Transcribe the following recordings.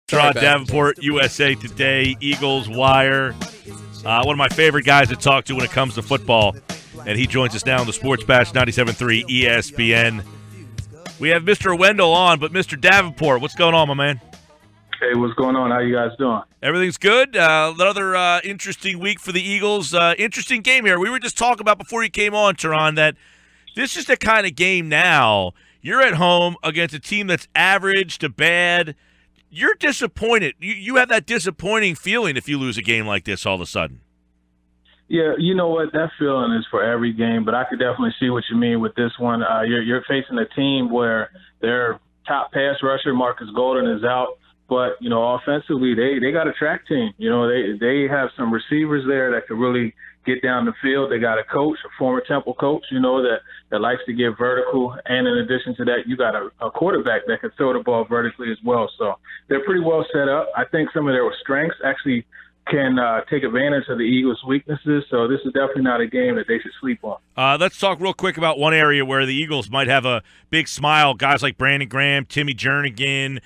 Turron Davenport, USA Today, Eagles Wire. One of my favorite guys to talk to when it comes to football. And he joins us now on the Sports Bash 97.3 ESPN. We have Mr. Wendell on, but Mr. Davenport, what's going on, my man? Hey, what's going on? How you guys doing? Everything's good. Another interesting week for the Eagles. Interesting game here. We were just talking about before you came on, Turron, that this is the kind of game now. You're at home against a team that's average to bad. You're disappointed. You have that disappointing feeling if you lose a game like this all of a sudden. Yeah, you know what? That feeling is for every game, but I could definitely see what you mean with this one. You're facing a team where their top pass rusher, Marcus Golden, is out. But, you know, offensively, they got a track team. You know, they have some receivers there that could really get down the field. They got a coach, a former Temple coach, you know, that likes to get vertical. And in addition to that, you got a quarterback that can throw the ball vertically as well. So they're pretty well set up. I think some of their strengths actually can take advantage of the Eagles' weaknesses. So this is definitely not a game that they should sleep on. Let's talk real quick about one area where the Eagles might have a big smile. Guys like Brandon Graham, Timmy Jernigan,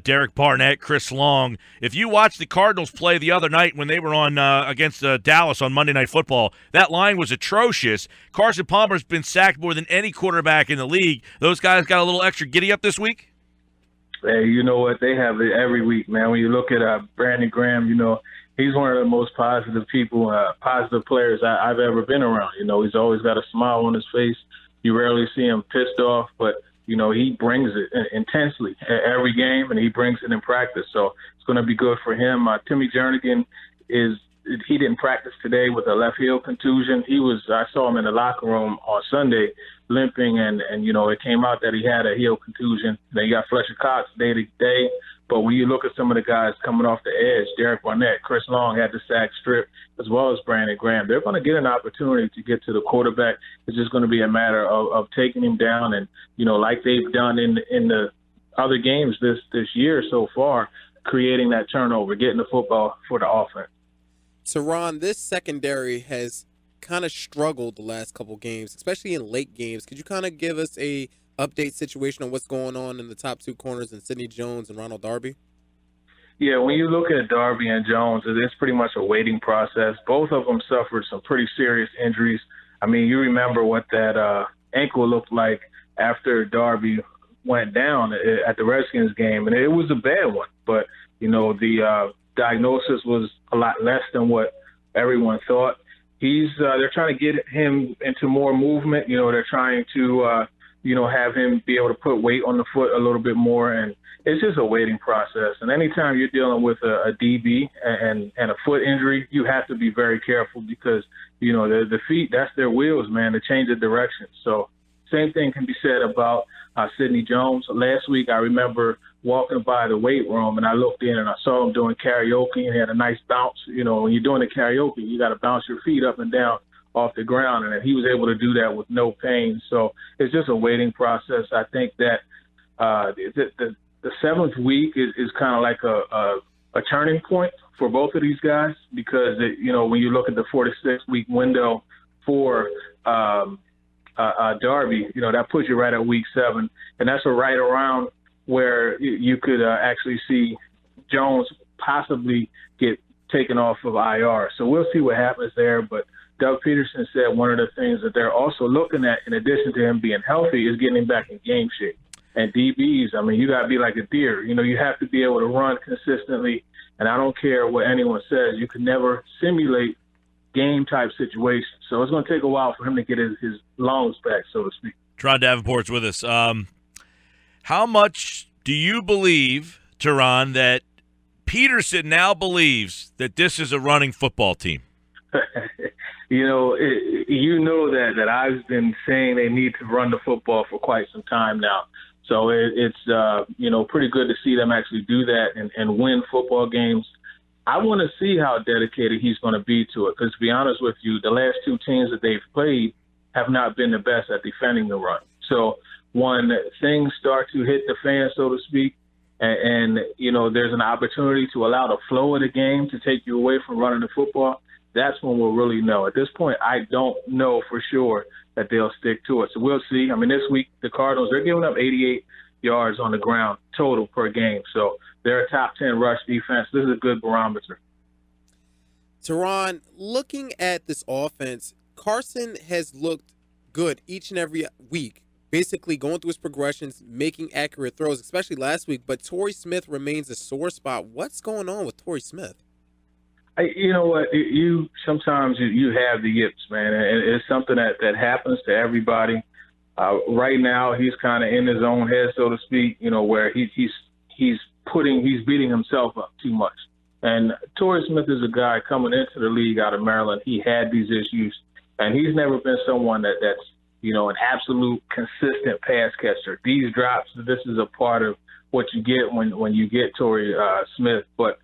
Derek Barnett, Chris Long. If you watched the Cardinals play the other night when they were on against Dallas on Monday Night Football, that line was atrocious. Carson Palmer's been sacked more than any quarterback in the league. Those guys got a little extra giddy up this week? Hey, you know what? They have it every week, man. When you look at Brandon Graham, you know, he's one of the most positive people, positive players I've ever been around. You know, he's always got a smile on his face. You rarely see him pissed off, but, you know, he brings it intensely every game, and he brings it in practice. So it's going to be good for him. Timmy Jernigan he didn't practice today with a left heel contusion. I saw him in the locker room on Sunday limping, and you know, it came out that he had a heel contusion. Then you got Fletcher Cox day to day. But when you look at some of the guys coming off the edge, Derek Barnett, Chris Long had the sack strip, as well as Brandon Graham. They're going to get an opportunity to get to the quarterback. It's just going to be a matter of taking him down, and, you know, like they've done in the other games this year so far, creating that turnover, getting the football for the offense. Turron, this secondary has kind of struggled the last couple games, especially in late games. Could you kind of give us a update situation on what's going on in the top two corners in Sidney Jones and Ronald Darby? Yeah, when you look at Darby and Jones, it's pretty much a waiting process. Both of them suffered some pretty serious injuries. I mean, you remember what that ankle looked like after Darby went down at the Redskins game, and it was a bad one. But, you know, the diagnosis was a lot less than what everyone thought. They're trying to get him into more movement. You know, they're trying to have him be able to put weight on the foot a little bit more, and it's just a waiting process. And anytime you're dealing with a DB and a foot injury, you have to be very careful because, you know, the feet, that's their wheels, man, to change the direction. So same thing can be said about Sidney Jones. Last week, I remember walking by the weight room, and I looked in and I saw him doing karaoke, and he had a nice bounce. You know, when you're doing the karaoke, you got to bounce your feet up and down off the ground, and he was able to do that with no pain. So it's just a waiting process. I think that the seventh week is kind of like a turning point for both of these guys because, you know, when you look at the 46-week window for Darby, you know, that puts you right at week 7, and that's right around where you could actually see Jones possibly get taken off of IR. So we'll see what happens there, but Doug Peterson said one of the things that they're also looking at, in addition to him being healthy, is getting him back in game shape. And DBs, I mean, you got to be like a deer. You know, you have to be able to run consistently. And I don't care what anyone says. You can never simulate game-type situations. So it's going to take a while for him to get his lungs back, so to speak. Turron Davenport's with us. How much do you believe, Turron, that Peterson now believes that this is a running football team? You know that I've been saying they need to run the football for quite some time now. So it's pretty good to see them actually do that and win football games. I want to see how dedicated he's going to be to it because, to be honest with you, the last two teams that they've played have not been the best at defending the run. So when things start to hit the fan, so to speak, and you know, there's an opportunity to allow the flow of the game to take you away from running the football, that's when we'll really know. At this point, I don't know for sure that they'll stick to it. So we'll see. I mean, this week, the Cardinals, they're giving up 88 yards on the ground total per game. So they're a top 10 rush defense. This is a good barometer. Turron, looking at this offense, Carson has looked good each and every week, basically going through his progressions, making accurate throws, especially last week. But Torrey Smith remains a sore spot. What's going on with Torrey Smith? You know what? Sometimes you have the yips, man, and it's something that happens to everybody. Right now, he's kind of in his own head, so to speak. Where he's beating himself up too much. And Torrey Smith is a guy coming into the league out of Maryland. He had these issues, and he's never been someone that's an absolute consistent pass catcher. These drops, this is a part of what you get when you get Torrey Smith, but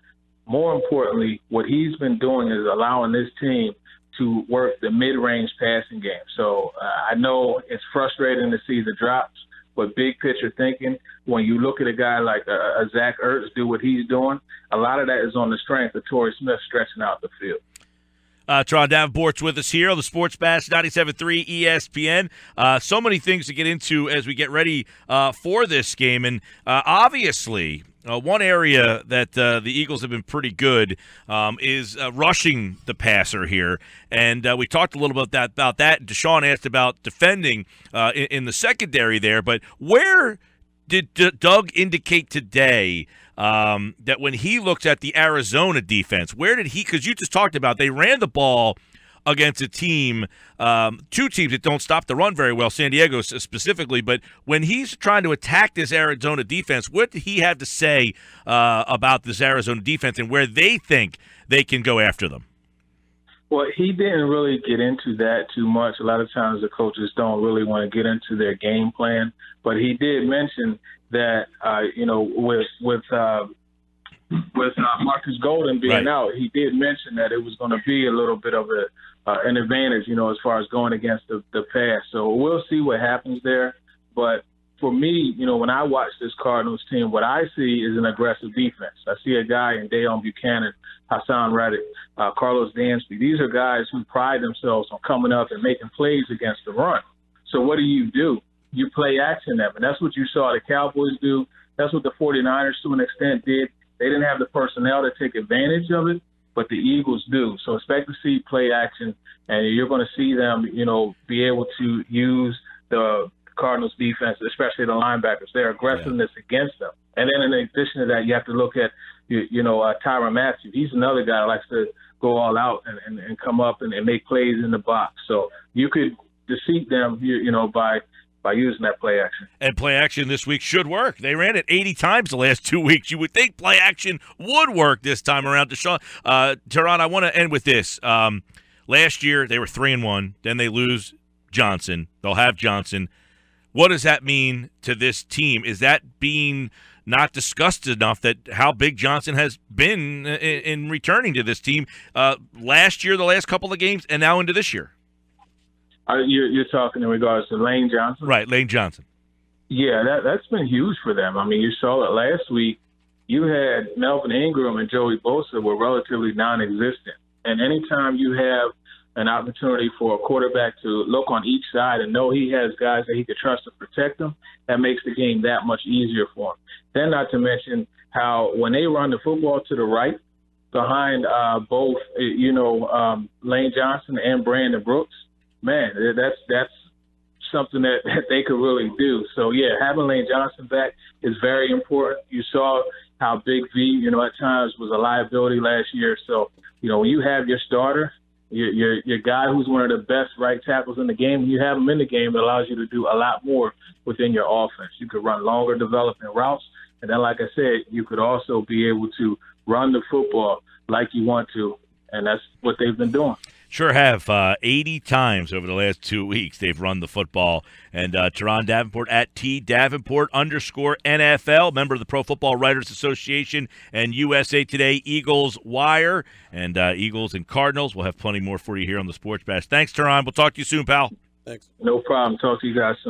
more importantly, what he's been doing is allowing this team to work the mid-range passing game. So I know it's frustrating to see the drops, but big picture thinking, when you look at a guy like Zach Ertz do what he's doing, a lot of that is on the strength of Torrey Smith stretching out the field. Turron Davenport's with us here on the Sports Bash 97.3 ESPN. So many things to get into as we get ready for this game. And obviously, one area that the Eagles have been pretty good is rushing the passer here. And we talked a little bit about that. Deshaun asked about defending in the secondary there. But where did Doug indicate today that when he looked at the Arizona defense, where did he – because you just talked about they ran the ball against a team, two teams that don't stop the run very well, San Diego specifically, but when he's trying to attack this Arizona defense, what did he have to say about this Arizona defense and where they think they can go after them? Well, he didn't really get into that too much. A lot of times the coaches don't really want to get into their game plan, but he did mention that, with Marcus Golden being out, he did mention that it was going to be a little bit of an advantage, as far as going against the pass. So we'll see what happens there. But for me, when I watch this Cardinals team, what I see is an aggressive defense. I see a guy in Dayon Buchanan, Hassan Reddick, Carlos Dansby. These are guys who pride themselves on coming up and making plays against the run. So what do? You play action them, and that's what you saw the Cowboys do. That's what the 49ers to an extent did. They didn't have the personnel to take advantage of it, but the Eagles do. So expect to see play action, and you're going to see them, be able to use the Cardinals defense, especially the linebackers, their aggressiveness against them. And then in addition to that, you have to look at, Tyrann Mathieu. He's another guy that likes to go all out and come up and make plays in the box. So you could deceive them, by using that play action. And play action this week should work. They ran it 80 times the last 2 weeks. You would think play action would work this time around. Deshaun, Turron, I want to end with this. Last year, they were 3-1. Then they lose Johnson. They'll have Johnson. What does that mean to this team? Is that being not discussed enough that how big Johnson has been in returning to this team last year, the last couple of games, and now into this year? You're talking in regards to Lane Johnson? Right, Lane Johnson. Yeah, that's been huge for them. I mean, you saw it last week. You had Melvin Ingram and Joey Bosa were relatively non-existent. And anytime you have an opportunity for a quarterback to look on each side and know he has guys that he could trust to protect them, that makes the game that much easier for him. Then not to mention how when they run the football to the right behind both, Lane Johnson and Brandon Brooks, man, that's something that they could really do. So, yeah, having Lane Johnson back is very important. You saw how Big V, at times was a liability last year. So, when you have your starter, your guy who's one of the best right tackles in the game, when you have him in the game, it allows you to do a lot more within your offense. You could run longer development routes. And then, like I said, you could also be able to run the football like you want to. And that's what they've been doing. Sure have. 80 times over the last 2 weeks they've run the football. And Turron Davenport at @Davenport_NFL, member of the Pro Football Writers Association and USA Today Eagles Wire. And Eagles and Cardinals. We'll have plenty more for you here on the Sports Bash. Thanks, Turron. We'll talk to you soon, pal. Thanks. No problem. Talk to you guys soon.